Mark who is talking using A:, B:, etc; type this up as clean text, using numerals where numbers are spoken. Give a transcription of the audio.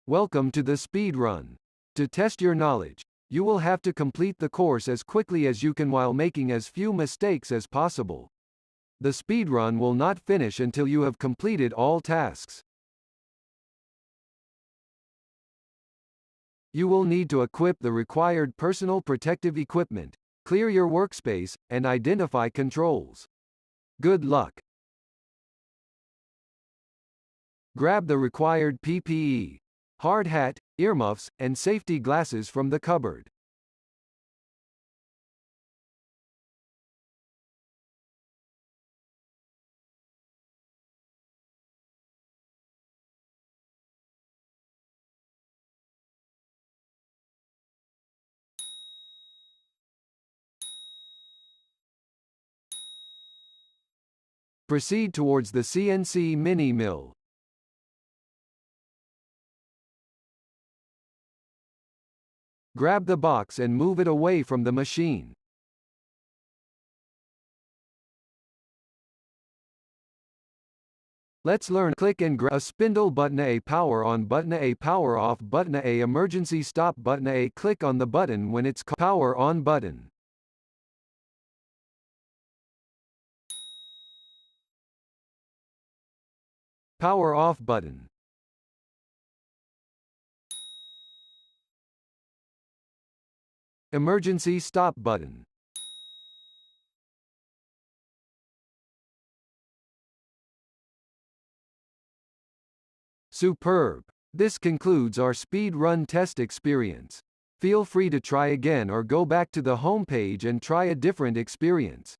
A: Welcome to the Speed Run. To test your knowledge, you will have to complete the course as quickly as you can while making as few mistakes as possible. The speed run will not finish until you have completed all tasks. You will need to equip the required personal protective equipment, clear your workspace, and identify controls. Good luck. Grab the required PPE, hard hat, earmuffs, and safety glasses from the cupboard. Proceed towards the CNC mini mill. Grab the box and move it away from the machine. Let's learn. Click and grab a spindle button, a power on button, a power off button, a emergency stop button, a click on the button when it's power on button. Power off button. Emergency stop button. Superb! This concludes our speed run test experience. Feel free to try again or go back to the home page and try a different experience.